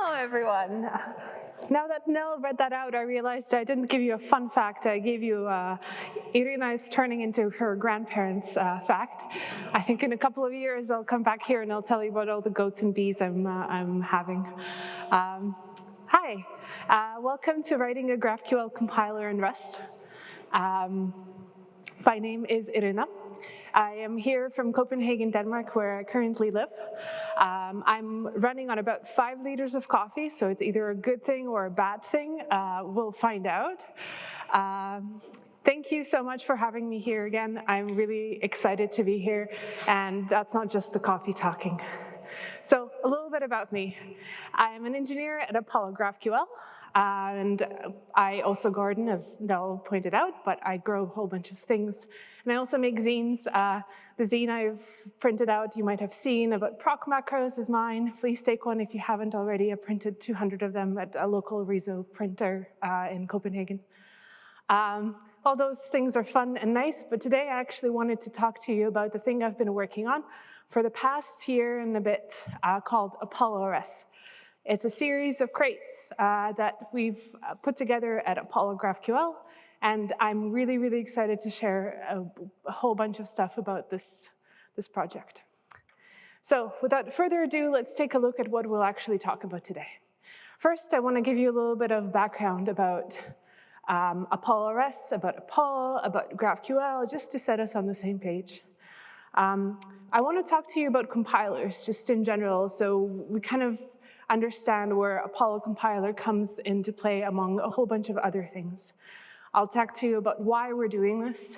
Hello, everyone. Now that Nell read that out, I realized I didn't give you a fun fact. I gave you Iryna is turning into her grandparents' fact. I think in a couple of years I'll come back here and I'll tell you about all the goats and bees I'm having. Hi, welcome to writing a GraphQL compiler in Rust. My name is Iryna. I am here from Copenhagen, Denmark, where I currently live. I'm running on about 5 liters of coffee, so it's either a good thing or a bad thing. We'll find out. Thank you so much for having me here again. I'm really excited to be here, and that's not just the coffee talking. So a little bit about me. I am an engineer at Apollo GraphQL, and I also garden, as Nell pointed out, but I grow a whole bunch of things. And I also make zines. The zine I've printed out, you might have seen, about proc macros is mine. Please take one if you haven't already. I printed 200 of them at a local Rezo printer in Copenhagen. All those things are fun and nice, but today I actually wanted to talk to you about the thing I've been working on for the past year and a bit called Apollo RS. It's a series of crates that we've put together at Apollo GraphQL, and I'm really, really excited to share a whole bunch of stuff about this project. So without further ado, let's take a look at what we'll actually talk about today. First, I want to give you a little bit of background about Apollo RS, about Apollo, about GraphQL, just to set us on the same page. I want to talk to you about compilers, just in general, so we kind of understand where Apollo compiler comes into play among a whole bunch of other things. I'll talk to you about why we're doing this.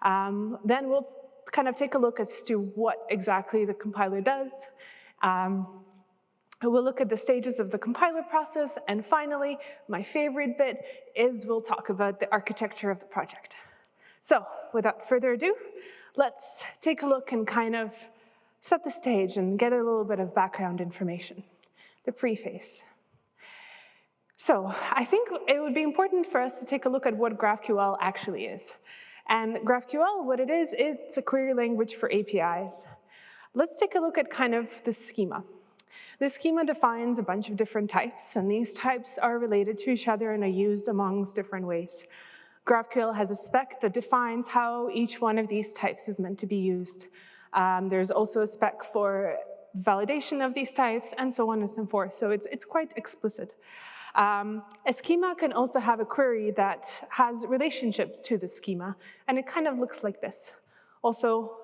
Then we'll kind of take a look as to what exactly the compiler does. We'll look at the stages of the compiler process, and finally, my favorite bit is we'll talk about the architecture of the project. So, without further ado, let's take a look and kind of set the stage and get a little bit of background information, the preface. So, I think it would be important for us to take a look at what GraphQL actually is. And GraphQL, what it is, it's a query language for APIs. Let's take a look at kind of the schema. The schema defines a bunch of different types, and these types are related to each other and are used amongst different ways. GraphQL has a spec that defines how each one of these types is meant to be used. There's also a spec for validation of these types, and so on and so forth, so it's quite explicit. A schema can also have a query that has relationship to the schema, and it kind of looks like this. Also,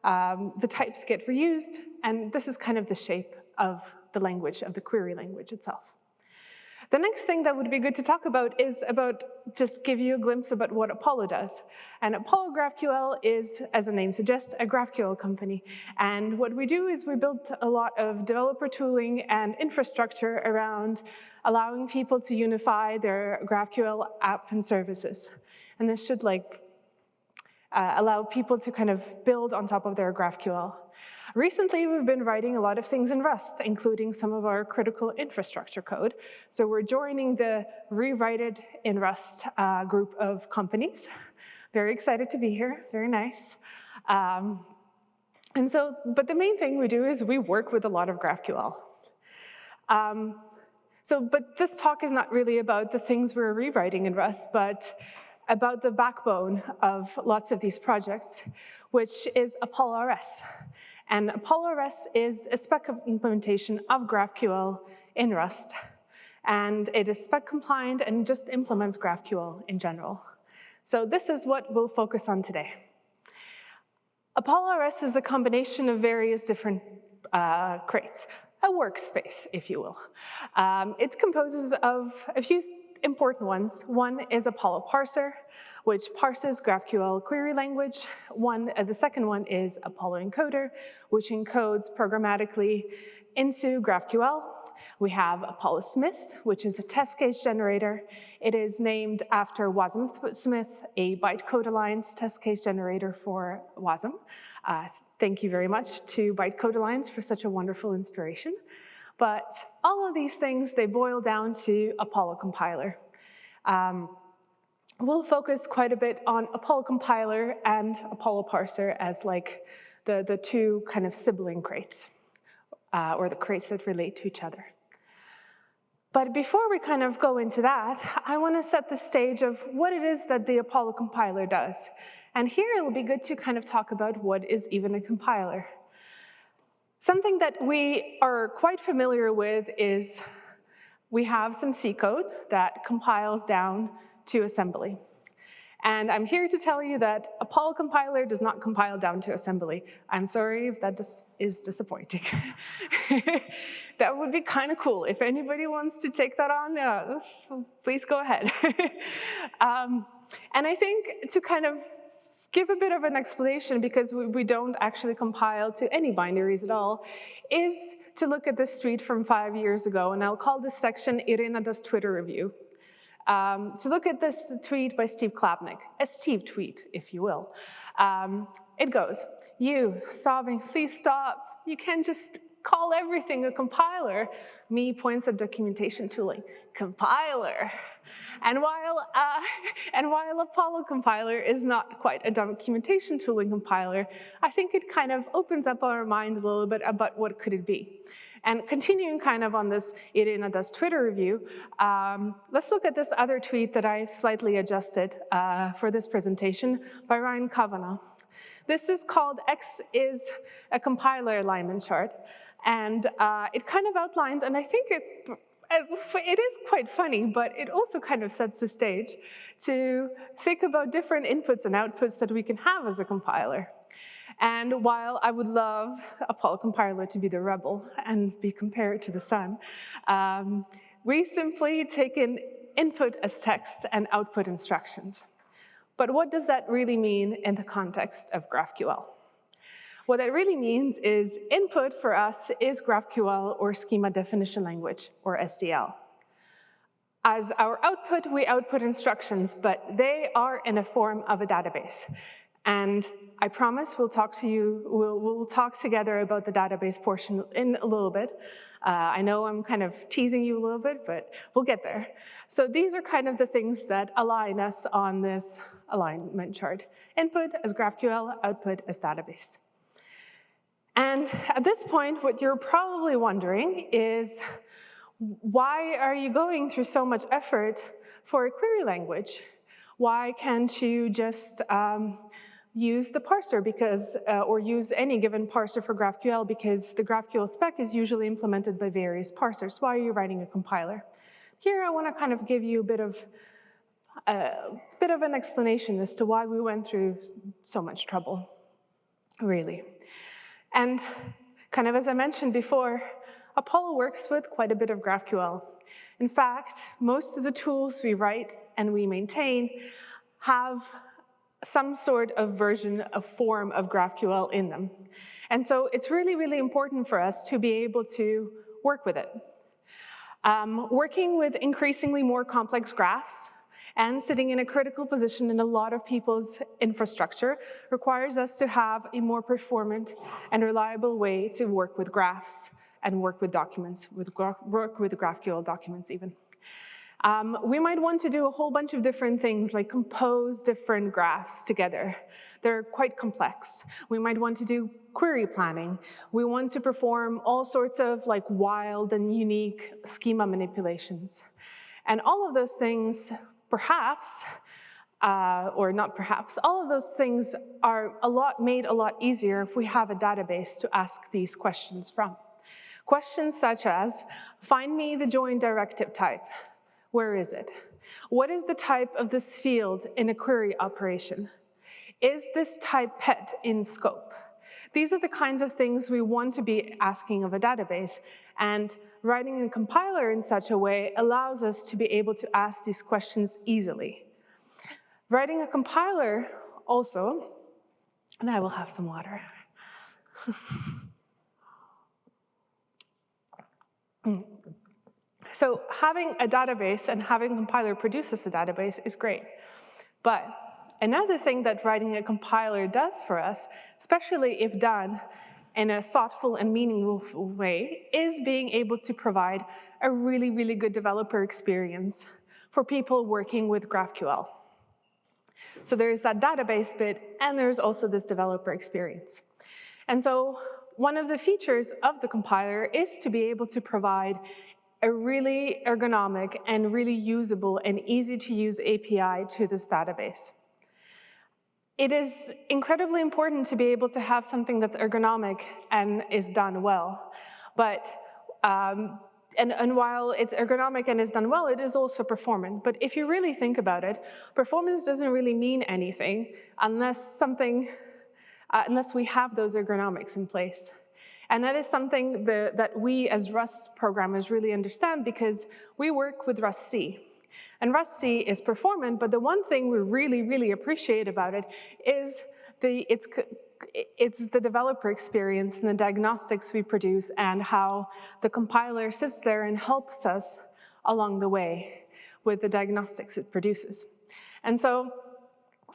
the types get reused, and this is kind of the shape of the language, of the query language itself. The next thing that would be good to talk about is about, just give you a glimpse about what Apollo does. And Apollo GraphQL is, as the name suggests, a GraphQL company. And what we do is we build a lot of developer tooling and infrastructure around allowing people to unify their GraphQL app and services. And this should allow people to kind of build on top of their GraphQL. Recently, we've been writing a lot of things in Rust, including some of our critical infrastructure code. So we're joining the Rewrite It in Rust group of companies. Very excited to be here, very nice. But the main thing we do is we work with a lot of GraphQL. But this talk is not really about the things we're rewriting in Rust, but about the backbone of lots of these projects, which is Apollo RS. And Apollo RS is a spec implementation of GraphQL in Rust. And it is spec compliant and just implements GraphQL in general. So this is what we'll focus on today. Apollo RS is a combination of various different crates, a workspace, if you will. It composes of a few important ones. One is Apollo parser, which parses GraphQL query language. The second one is Apollo encoder, which encodes programmatically into GraphQL. We have Apollo Smith, which is a test case generator. It is named after Wasm Smith, a bytecode alliance test case generator for Wasm. Thank you very much to bytecode alliance for such a wonderful inspiration. But all of these things, they boil down to Apollo compiler. We'll focus quite a bit on Apollo compiler and Apollo parser as like the two kind of sibling crates, or the crates that relate to each other. But before we kind of go into that, I want to set the stage of what it is that the Apollo compiler does. And here it will be good to kind of talk about what is even a compiler. Something that we are quite familiar with is we have some C code that compiles down to assembly. And I'm here to tell you that Apollo compiler does not compile down to assembly. I'm sorry if that is disappointing. That would be kind of cool. If anybody wants to take that on, please go ahead. And I think to kind of give a bit of an explanation, because we don't actually compile to any binaries at all, is to look at this tweet from 5 years ago, and I'll call this section Iryna does Twitter review. So look at this tweet by Steve Klapnick, a Steve tweet, if you will. It goes, "You, sobbing, please stop. You can't just call everything a compiler." Me points at documentation tooling, compiler. And while Apollo compiler is not quite a documentation tooling compiler, I think it kind of opens up our mind a little bit about what could it be. And continuing kind of on this Iryna does Twitter review, let's look at this other tweet that I've slightly adjusted for this presentation by Ryan Kavanagh. This is called X is a compiler alignment chart. And it kind of outlines, and I think it is quite funny, but it also kind of sets the stage to think about different inputs and outputs that we can have as a compiler. And while I would love Apollo compiler to be the rebel and be compared to the sun, we simply take in input as text and output instructions. But what does that really mean in the context of GraphQL? What that really means is input for us is GraphQL, or Schema Definition Language, or SDL. As our output, we output instructions, but they are in a form of a database. And I promise we'll talk together about the database portion in a little bit. I know I'm kind of teasing you a little bit, but we'll get there. So these are kind of the things that align us on this alignment chart. Input as GraphQL, output as database. And at this point, what you're probably wondering is, why are you going through so much effort for a query language? Why can't you just use the parser or use any given parser for GraphQL, because the GraphQL spec is usually implemented by various parsers? Why are you writing a compiler? Here I want to kind of give you a bit of an explanation as to why we went through so much trouble, really. And kind of as I mentioned before, Apollo works with quite a bit of GraphQL. In fact, most of the tools we write and we maintain have some sort of version, a form of GraphQL in them. And so it's really, really important for us to be able to work with it. Working with increasingly more complex graphs and sitting in a critical position in a lot of people's infrastructure requires us to have a more performant and reliable way to work with graphs and work with documents, work with GraphQL documents even. We might want to do a whole bunch of different things, like compose different graphs together. They're quite complex. We might want to do query planning. We want to perform all sorts of like wild and unique schema manipulations. And all of those things, perhaps, or not perhaps, all of those things are made a lot easier if we have a database to ask these questions from. Questions such as, find me the join directive type. Where is it? What is the type of this field in a query operation? Is this type pet in scope? These are the kinds of things we want to be asking of a database, and writing a compiler in such a way allows us to be able to ask these questions easily. Writing a compiler also, and I will have some water. So having a database and having a compiler produce us a database is great. But another thing that writing a compiler does for us, especially if done in a thoughtful and meaningful way, is being able to provide a really, really good developer experience for people working with GraphQL. So there's that database bit, and there's also this developer experience. And so one of the features of the compiler is to be able to provide a really ergonomic and really usable and easy to use API to this database. It is incredibly important to be able to have something that's ergonomic and is done well. But, and while it's ergonomic and is done well, it is also performant. But if you really think about it, performance doesn't really mean anything unless we have those ergonomics in place. And that is something that we as Rust programmers really understand because we work with Rust-C. And Rust-C is performant, but the one thing we really, really appreciate about it is it's the developer experience and the diagnostics we produce and how the compiler sits there and helps us along the way with the diagnostics it produces. And so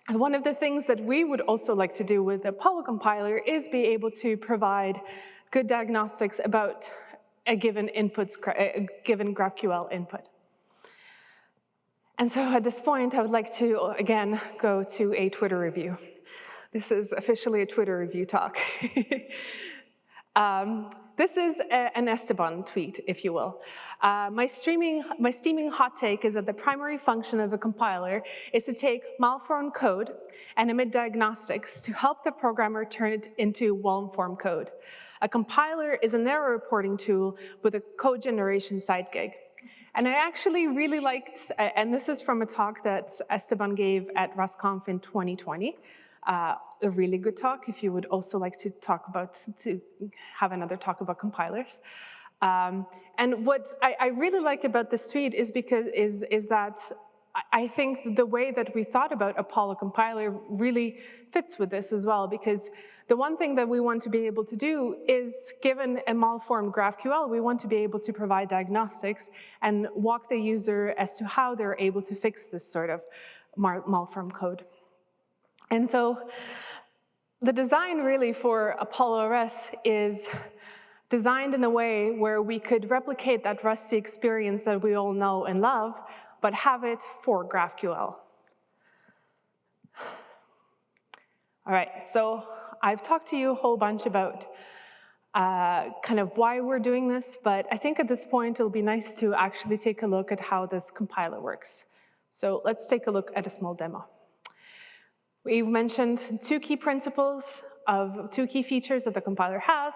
one of the things that we would also like to do with the Apollo compiler is be able to provide good diagnostics about a given GraphQL input. And so at this point, I would like to, again, go to a Twitter review. This is officially a Twitter review talk. This is an Esteban tweet, if you will. My steaming hot take is that the primary function of a compiler is to take malformed code and emit diagnostics to help the programmer turn it into well-informed code. A compiler is an error reporting tool with a code generation side gig. And I actually really liked, and this is from a talk that Esteban gave at RustConf in 2020, a really good talk if you would also like to have another talk about compilers. And what I really like about this tweet is that I think the way that we thought about Apollo compiler really fits with this as well, because the one thing that we want to be able to do is, given a malformed GraphQL, we want to be able to provide diagnostics and walk the user as to how they're able to fix this sort of malformed code. And so the design really for Apollo RS is designed in a way where we could replicate that Rust-C experience that we all know and love, but have it for GraphQL. All right, so I've talked to you a whole bunch about kind of why we're doing this, but I think at this point it'll be nice to actually take a look at how this compiler works. So let's take a look at a small demo. We've mentioned two key features that the compiler has.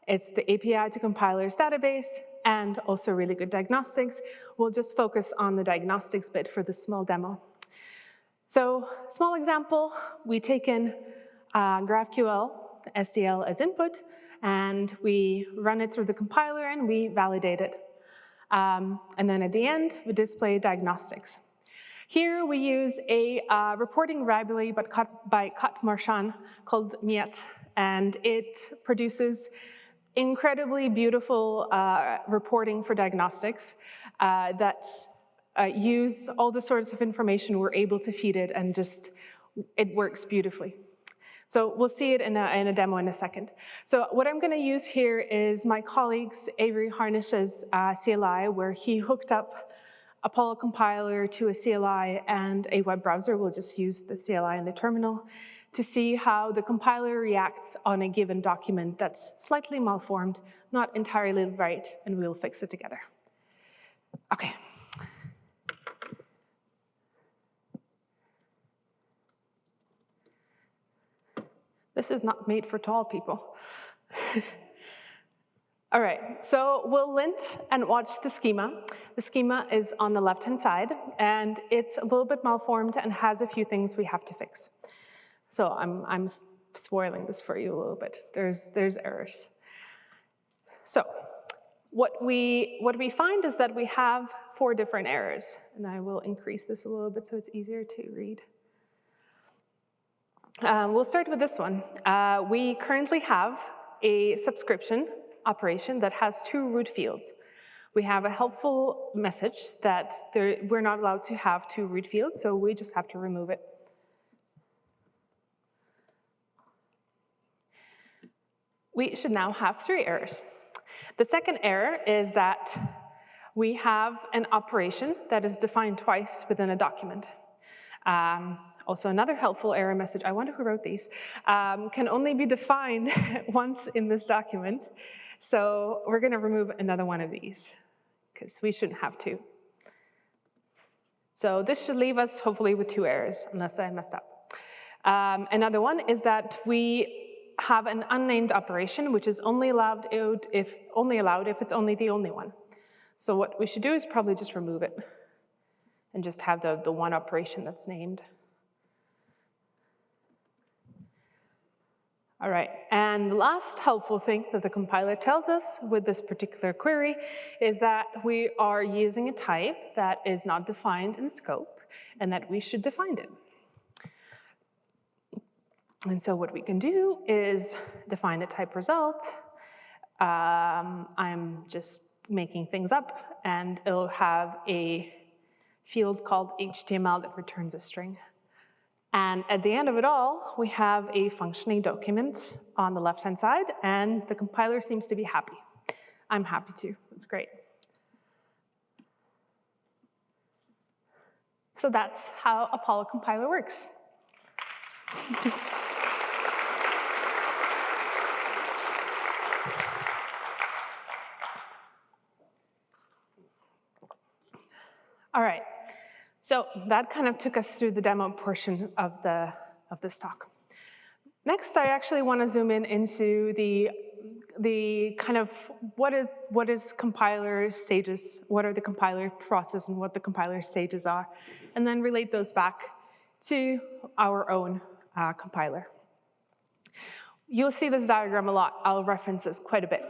It's the API to compilers database and also really good diagnostics. We'll just focus on the diagnostics bit for this small demo. So, small example, we take in GraphQL, SDL as input, and we run it through the compiler and we validate it. And then at the end, we display diagnostics. Here we use a reporting library by Kat Marchand called Miet, and it produces incredibly beautiful reporting for diagnostics that use all the sorts of information we're able to feed it, and just, it works beautifully. So we'll see it in a demo in a second. So what I'm gonna use here is my colleague's Avery Harnish's CLI, where he hooked up Apollo compiler to a CLI and a web browser. We'll just use the CLI in the terminal to see how the compiler reacts on a given document that's slightly malformed, not entirely right, and we'll fix it together. Okay. This is not made for tall people. All right, so we'll lint and watch the schema. The schema is on the left-hand side, and it's a little bit malformed and has a few things we have to fix. So I'm spoiling this for you a little bit. There's errors. So what we find is that we have 4 different errors, and I will increase this a little bit so it's easier to read. We'll start with this one. We currently have a subscription operation that has 2 root fields. We have a helpful message that we're not allowed to have 2 root fields, so we just have to remove it. We should now have 3 errors. The second error is that we have an operation that is defined twice within a document. Also, another helpful error message, I wonder who wrote these, can only be defined once in this document. So we're going to remove another one of these, because we shouldn't have to. So this should leave us, hopefully, with 2 errors, unless I messed up. Another one is that we have an unnamed operation, which is only allowed if it's only the only one. So what we should do is probably just remove it and just have the one operation that's named. All right, and the last helpful thing that the compiler tells us with this particular query is that we are using a type that is not defined in scope and that we should define it. And so what we can do is define a type result. I'm just making things up, and it'll have a field called HTML that returns a string. And at the end of it all, we have a functioning document on the left-hand side, and the compiler seems to be happy. I'm happy too. That's great. So that's how Apollo compiler works. All right. So that kind of took us through the demo portion of this talk. Next, I actually want to zoom in into the kind of what is compiler stages, what are the compiler process and what the compiler stages are, and then relate those back to our own compiler. You'll see this diagram a lot. I'll reference this quite a bit.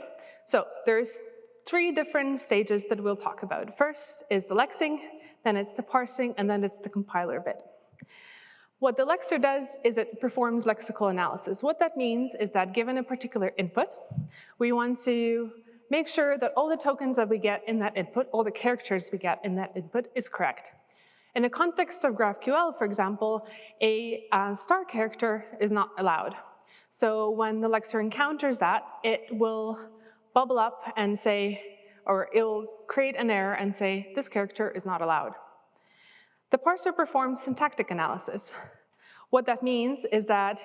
So there's 3 different stages that we'll talk about. First is the lexing, then it's the parsing, and then it's the compiler bit. What the lexer does is it performs lexical analysis. What that means is that given a particular input, we want to make sure that all the tokens that we get in that input, all the characters we get in that input is correct. In the context of GraphQL, for example, a star character is not allowed. So when the lexer encounters that, it will bubble up and say, or it'll create an error and say, this character is not allowed. The parser performs syntactic analysis. What that means is that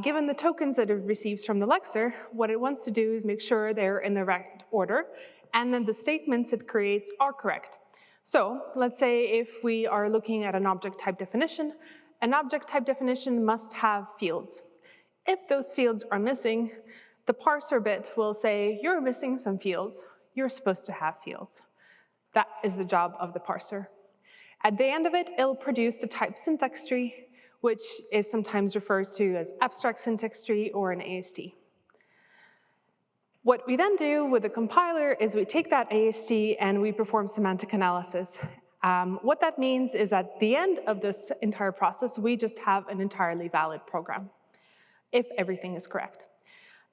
given the tokens that it receives from the lexer, what it wants to do is make sure they're in the right order, and then the statements it creates are correct. So let's say if we are looking at an object type definition, an object type definition must have fields. If those fields are missing, the parser bit will say, you're missing some fields. You're supposed to have fields. That is the job of the parser. At the end of it, it'll produce the type syntax tree, which is sometimes referred to as abstract syntax tree or an AST. What we then do with the compiler is we take that AST and we perform semantic analysis. What that means is at the end of this entire process, we just have an entirely valid program, if everything is correct.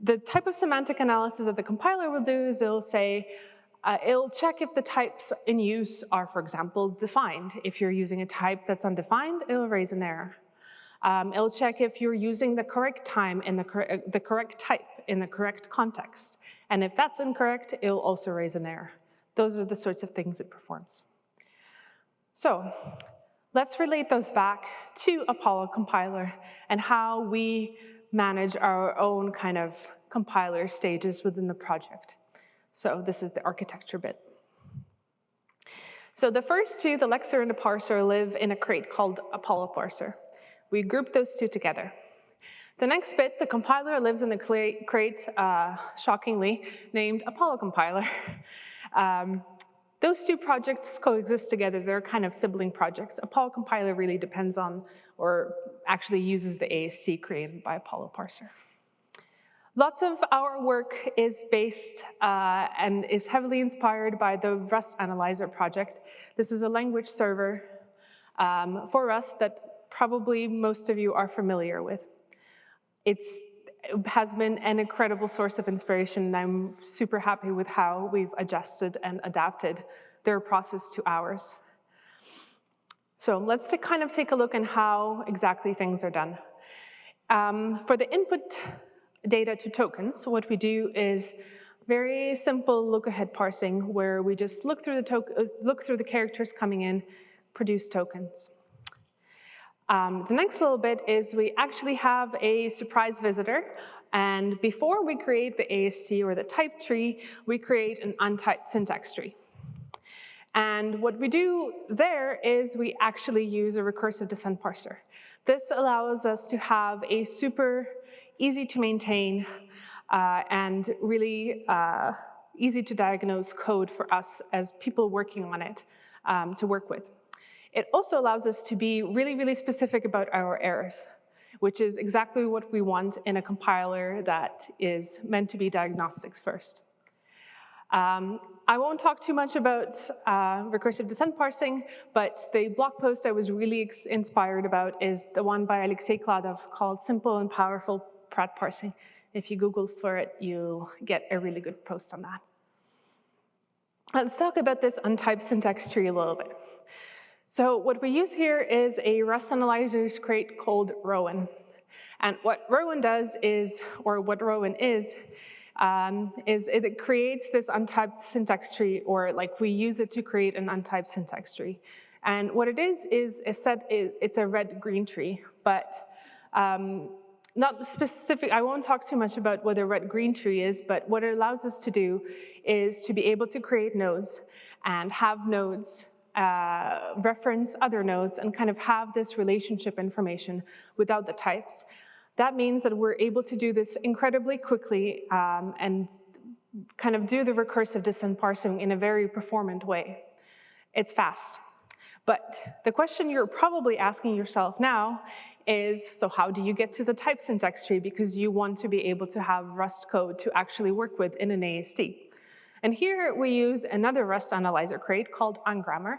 The type of semantic analysis that the compiler will do is it'll say, it'll check if the types in use are, for example, defined. If you're using a type that's undefined, it'll raise an error. It'll check if you're using the correct time in the correct type in the correct context. And if that's incorrect, it'll also raise an error. Those are the sorts of things it performs. So let's relate those back to Apollo compiler and how we manage our own kind of compiler stages within the project. So this is the architecture bit. So the first 2, the lexer and the parser, live in a crate called Apollo parser. We group those 2 together. The next bit, the compiler, lives in a crate, shockingly, named Apollo compiler. Those 2 projects coexist together. They're kind of sibling projects. Apollo compiler really depends on, or actually uses the AST created by Apollo parser. Lots of our work is based and is heavily inspired by the Rust Analyzer project. This is a language server for Rust that probably most of you are familiar with. It has been an incredible source of inspiration, and I'm super happy with how we've adjusted and adapted their process to ours. So let's kind of take a look at how exactly things are done. For the input data to tokens, what we do is very simple look-ahead parsing, where we just look through the characters coming in, produce tokens. The next little bit is we actually have a surprise visitor, and before we create the AST or the type tree, we create an untyped syntax tree. And what we do there is we actually use a recursive descent parser. This allows us to have a super easy to maintain and really easy to diagnose code for us as people working on it to work with. It also allows us to be really, really specific about our errors, which is exactly what we want in a compiler that is meant to be diagnostics first. I won't talk too much about recursive descent parsing, but the blog post I was really inspired about is the one by Alexei Kladov called Simple and Powerful Prat Parsing. If you Google for it, you'll get a really good post on that. Let's talk about this untyped syntax tree a little bit. So what we use here is a Rust analyzers crate called Rowan. And what Rowan does is, or what Rowan is it creates this untyped syntax tree, or like we use it to create an untyped syntax tree. And what it is it's a red-green tree, but not specific. I won't talk too much about what a red-green tree is, but what it allows us to do is to be able to create nodes and have nodes reference other nodes and kind of have this relationship information without the types. That means that we're able to do this incredibly quickly and kind of do the recursive descent parsing in a very performant way. It's fast. But the question you're probably asking yourself now is, so how do you get to the type syntax tree? Because you want to be able to have Rust code to actually work with in an AST. And here we use another Rust analyzer crate called ungrammar,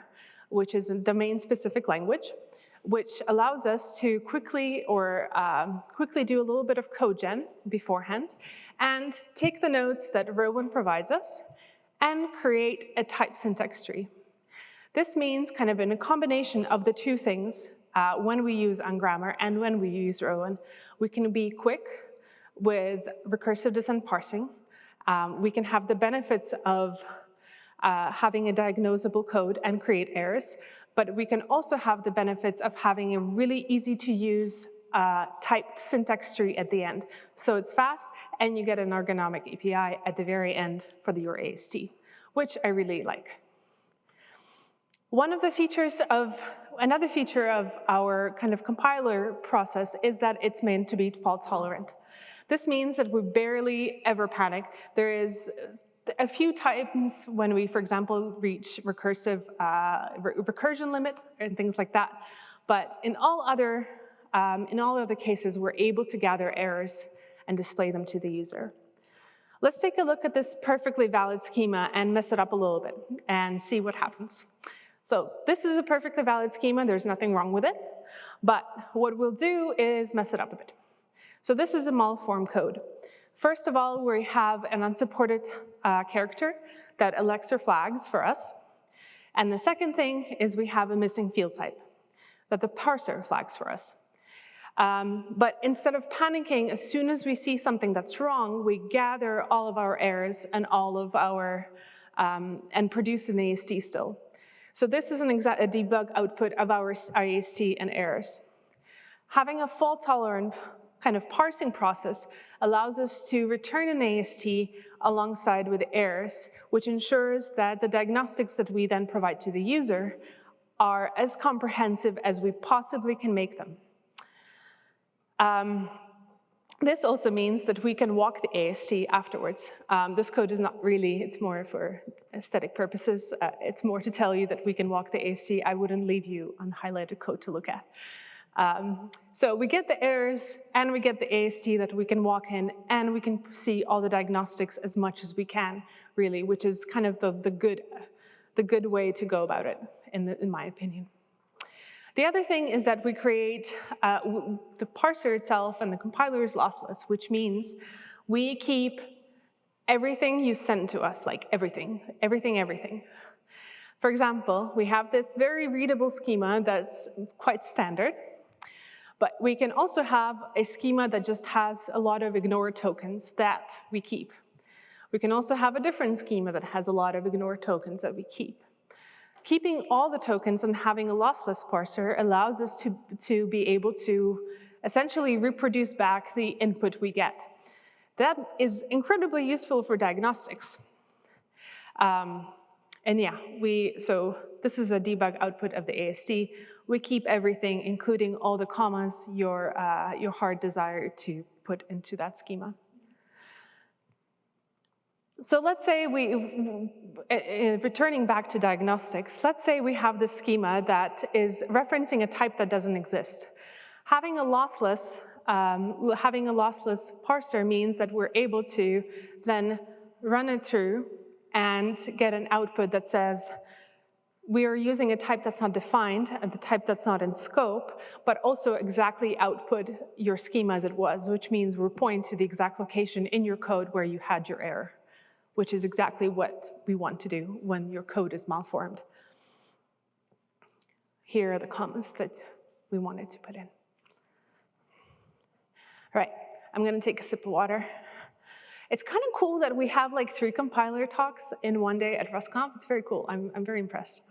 which is a domain-specific language, which allows us to quickly do a little bit of code gen beforehand and take the nodes that Rowan provides us and create a type syntax tree. This means kind of in a combination of the two things, when we use ungrammar and when we use Rowan, we can be quick with recursive descent parsing. We can have the benefits of having a diagnosable code and create errors, but we can also have the benefits of having a really easy to use typed syntax tree at the end. So it's fast, and you get an ergonomic API at the very end for your AST, which I really like. Another feature of our kind of compiler process is that it's meant to be fault tolerant. This means that we barely ever panic. There is a few times when we, for example, reach recursion limit and things like that. But in all other cases, we're able to gather errors and display them to the user. Let's take a look at this perfectly valid schema and mess it up a little bit and see what happens. So this is a perfectly valid schema. There's nothing wrong with it. But what we'll do is mess it up a bit. So this is a malform code. First of all, we have an unsupported character that elects or flags for us. And the second thing is we have a missing field type that the parser flags for us. But instead of panicking, as soon as we see something that's wrong, we gather all of our errors and all of our, and produce an AST still. So this is a debug output of our AST and errors. Having a fault-tolerant kind of parsing process allows us to return an AST alongside with errors, which ensures that the diagnostics that we then provide to the user are as comprehensive as we possibly can make them. This also means that we can walk the AST afterwards. This code is not really, it's more for aesthetic purposes. It's more to tell you that we can walk the AST. I wouldn't leave you unhighlighted code to look at. So we get the errors and we get the AST that we can walk in, and we can see all the diagnostics as much as we can, really, which is kind of the good way to go about it, in my opinion. The other thing is that we create the parser itself, and the compiler is lossless, which means we keep everything you send to us, like everything. For example, we have this very readable schema that's quite standard, but we can also have a schema that just has a lot of ignore tokens that we keep. We can also have a different schema that has a lot of ignore tokens that we keep. Keeping all the tokens and having a lossless parser allows us to be able to essentially reproduce back the input we get. That is incredibly useful for diagnostics. And yeah, so this is a debug output of the AST. We keep everything, including all the commas your heart desire to put into that schema. So let's say returning back to diagnostics, let's say we have this schema that is referencing a type that doesn't exist. Having a lossless parser means that we're able to then run it through and get an output that says, we are using a type that's not defined, and the type that's not in scope, but also exactly output your schema as it was, which means we're pointing to the exact location in your code where you had your error, which is exactly what we want to do when your code is malformed. Here are the commas that we wanted to put in. All right, I'm going to take a sip of water. It's kind of cool that we have like 3 compiler talks in one day at RustConf. It's very cool. I'm very impressed.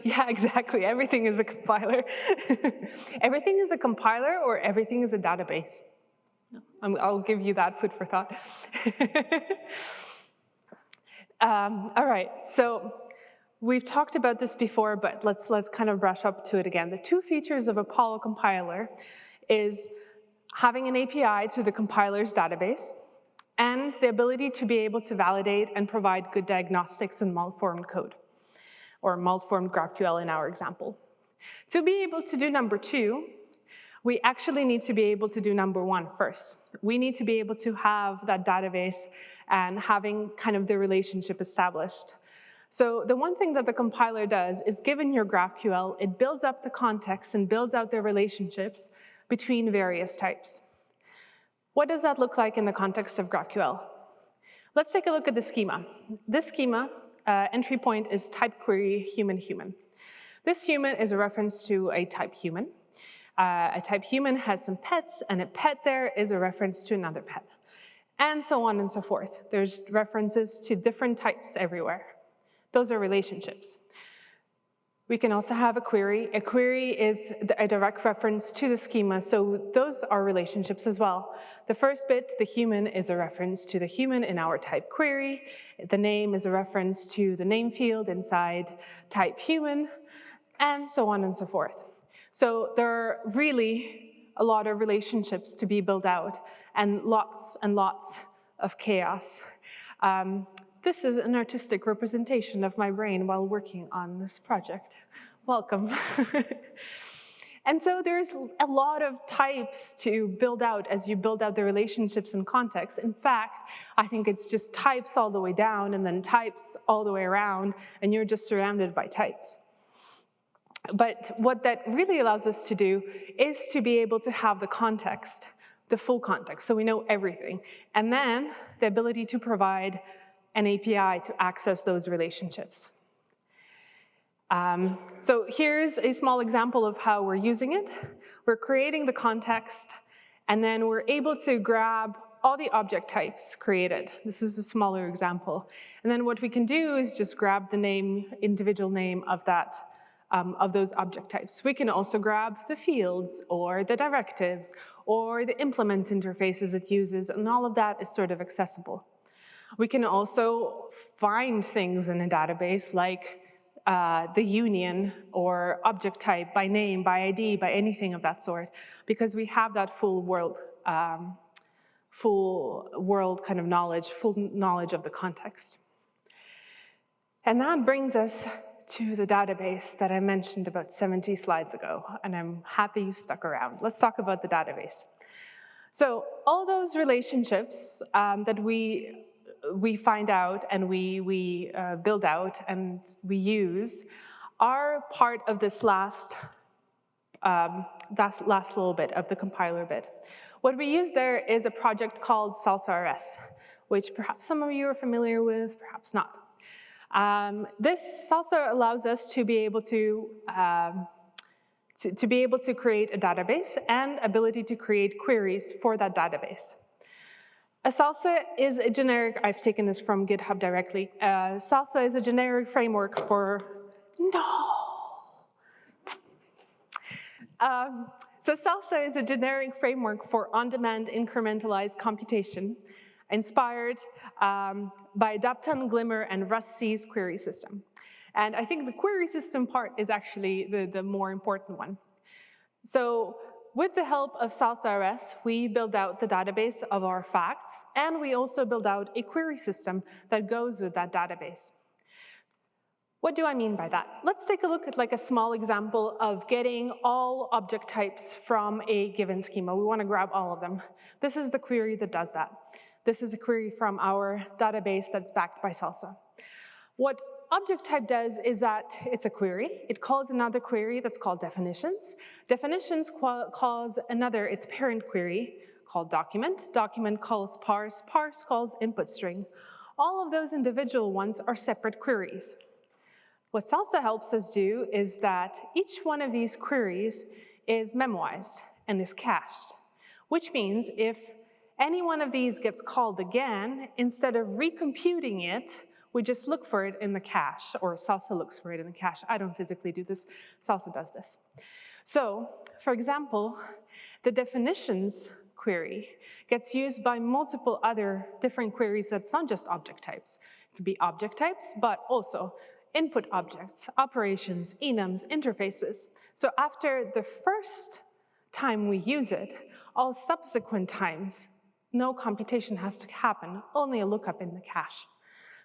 Yeah, exactly. Everything is a compiler. Everything is a compiler or everything is a database. I'll give you that food for thought. All right, so we've talked about this before, but let's kind of brush up to it again. The 2 features of Apollo compiler is having an API to the compiler's database and the ability to be able to validate and provide good diagnostics in malformed code, or malformed GraphQL in our example. To be able to do number 2, we actually need to be able to do number 1 first. We need to be able to have that database and having kind of the relationship established. So the one thing that the compiler does is, given your GraphQL, it builds up the context and builds out the relationships between various types. What does that look like in the context of GraphQL? Let's take a look at the schema. This schema entry point is type query human. This human is a reference to a type human. A type human has some pets, and a pet there is a reference to another pet, and so on and so forth. There's references to different types everywhere. Those are relationships. We can also have a query. A query is a direct reference to the schema, so those are relationships as well. The first bit, the human, is a reference to the human in our type query. The name is a reference to the name field inside type human, and so on and so forth. So there are really a lot of relationships to be built out and lots of chaos. This is an artistic representation of my brain while working on this project. Welcome. And so there's a lot of types to build out as you build out the relationships and context. In fact, I think it's just types all the way down and then types all the way around, and you're just surrounded by types. But what that really allows us to do is to be able to have the context, the full context, so we know everything. And then the ability to provide an API to access those relationships. So here's a small example of how we're using it. We're creating the context, and then we're able to grab all the object types created. This is a smaller example. And then what we can do is just grab the name, individual name of that, of those object types. We can also grab the fields or the directives or the implements interfaces it uses, and all of that is sort of accessible. We can also find things in a database like the union or object type by name, by ID, by anything of that sort, because we have that full world kind of knowledge, full knowledge of the context. And that brings us to the database that I mentioned about 70 slides ago, and I'm happy you stuck around. Let's talk about the database. So all those relationships that we find out and we build out and we use are part of this last little bit of the compiler bit. What we use there is a project called Salsa RS, which perhaps some of you are familiar with, perhaps not. This Salsa allows us to be able to create a database and ability to create queries for that database. A Salsa is a generic, I've taken this from GitHub directly. Salsa is a generic framework for, So Salsa is a generic framework for on-demand incrementalized computation inspired by Dapton, Glimmer, and Rust-C's query system. And I think the query system part is actually the more important one. So with the help of Salsa RS, we build out the database of our facts, and we also build out a query system that goes with that database. What do I mean by that? Let's take a look at like a small example of getting all object types from a given schema. We want to grab all of them. This is the query that does that. This is a query from our database that's backed by Salsa. What object type does is that it's a query. It calls another query that's called definitions. Definitions calls another, its parent query called document. Document calls parse. Parse calls input string. All of those individual ones are separate queries. What Salsa helps us do is that each one of these queries is memoized and is cached, which means if any one of these gets called again, instead of recomputing it, we just look for it in the cache, or Salsa looks for it in the cache. I don't physically do this, Salsa does this. So, for example, the definitions query gets used by multiple other different queries that's not just object types. It could be object types, but also input objects, operations, enums, interfaces. So after the first time we use it, all subsequent times, no computation has to happen, only a lookup in the cache.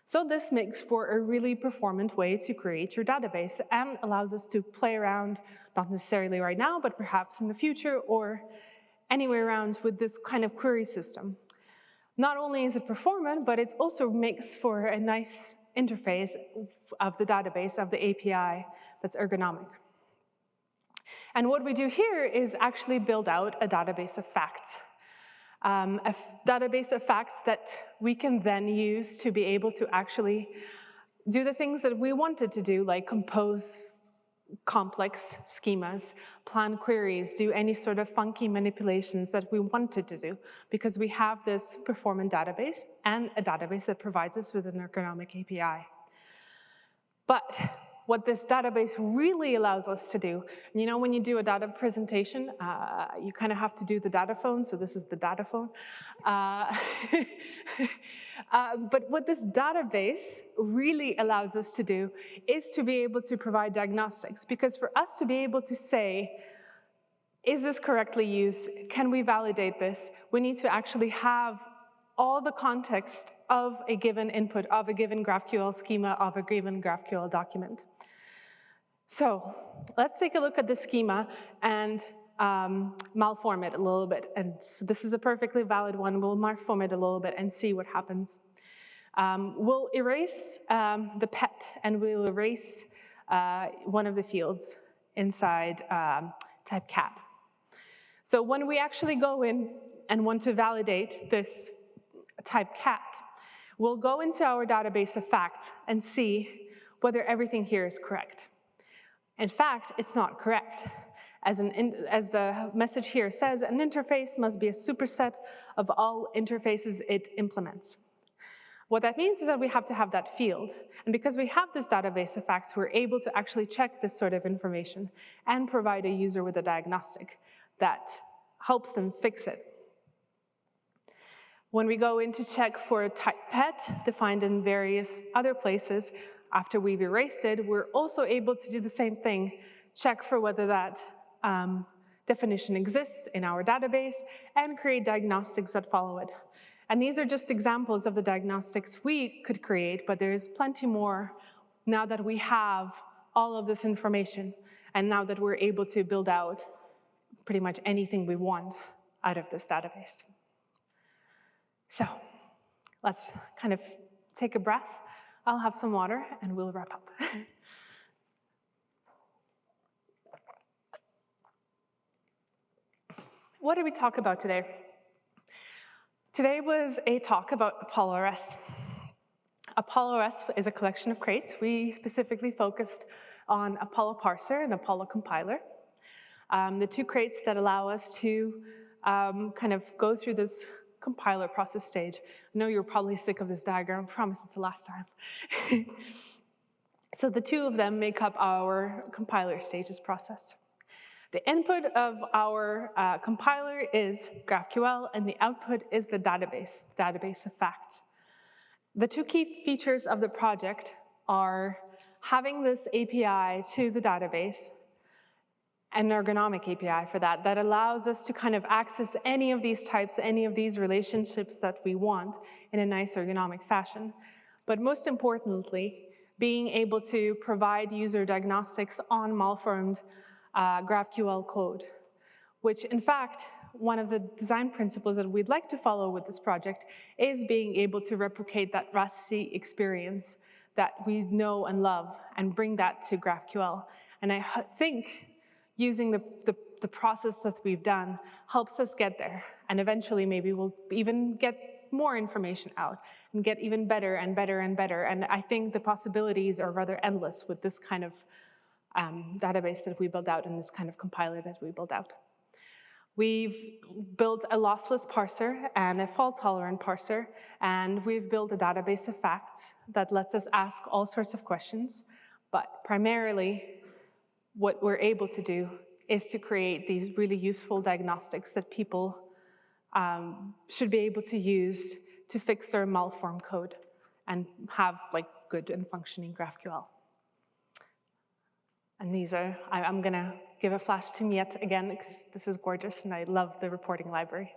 So this makes for a really performant way to create your database and allows us to play around, not necessarily right now, but perhaps in the future or anywhere around with this kind of query system. Not only is it performant, but it also makes for a nice interface of the database, of the API that's ergonomic. And what we do here is actually build out a database of facts. A database of facts that we can then use to be able to actually do the things that we wanted to do, like compose complex schemas, plan queries, do any sort of funky manipulations that we wanted to do, because we have this performant database and a database that provides us with an ergonomic API. But what this database really allows us to do, you know, when you do a data presentation, you kind of have to do the data phone, so this is the data phone. But what this database really allows us to do is to be able to provide diagnostics, because for us to be able to say, is this correctly used? Can we validate this? We need to actually have all the context of a given input, of a given GraphQL schema, of a given GraphQL document. So let's take a look at the schema and malform it a little bit. And so this is a perfectly valid one. We'll malform it a little bit and see what happens. We'll erase the pet, and we'll erase one of the fields inside type cat. So when we actually go in and want to validate this type cat, we'll go into our database of facts and see whether everything here is correct. In fact, it's not correct. As the message here says, an interface must be a superset of all interfaces it implements. What that means is that we have to have that field. And because we have this database of facts, we're able to actually check this sort of information and provide a user with a diagnostic that helps them fix it. When we go in to check for a type pet defined in various other places, after we've erased it, we're also able to do the same thing, check for whether that definition exists in our database, and create diagnostics that follow it. And these are just examples of the diagnostics we could create, but there's plenty more now that we have all of this information, and now that we're able to build out pretty much anything we want out of this database. So let's kind of take a breath. I'll have some water, and we'll wrap up. What did we talk about today? Today was a talk about Apollo RS. Apollo RS is a collection of crates. We specifically focused on Apollo parser and Apollo compiler, the two crates that allow us to kind of go through this compiler process stage. I know you're probably sick of this diagram. I promise it's the last time. So the two of them make up our compiler stages process. The input of our compiler is GraphQL, and the output is the database of facts. The two key features of the project are having this API to the database, an ergonomic API for that, that allows us to kind of access any of these types, any of these relationships that we want in a nice ergonomic fashion. But most importantly, being able to provide user diagnostics on malformed GraphQL code, which in fact, one of the design principles that we'd like to follow with this project is being able to replicate that Rusty experience that we know and love and bring that to GraphQL. And I think using the process that we've done helps us get there. And eventually maybe we'll even get more information out and get even better and better and better. And I think the possibilities are rather endless with this kind of database that we build out and this kind of compiler that we build out. We've built a lossless parser and a fault-tolerant parser, and we've built a database of facts that lets us ask all sorts of questions. But primarily, what we're able to do is to create these really useful diagnostics that people should be able to use to fix their malformed code and have like good and functioning GraphQL. And these are, I'm gonna give a flash to Miet again, because this is gorgeous and I love the reporting library.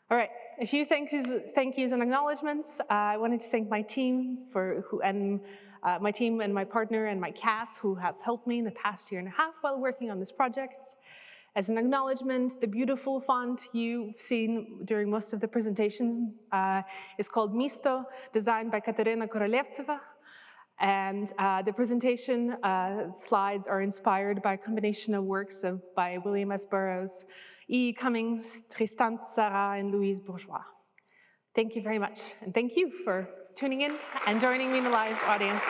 All right, a few thank yous and acknowledgements. I wanted to thank my team my team and my partner and my cats who have helped me in the past year and a half while working on this project. As an acknowledgement, the beautiful font you've seen during most of the presentation is called Misto, designed by Katerina Korolevtseva. And the presentation slides are inspired by a combination of works by William S. Burroughs, E. Cummings, Tristan Tzara, and Louise Bourgeois. Thank you very much, and thank you for tuning in and joining me in the live audience.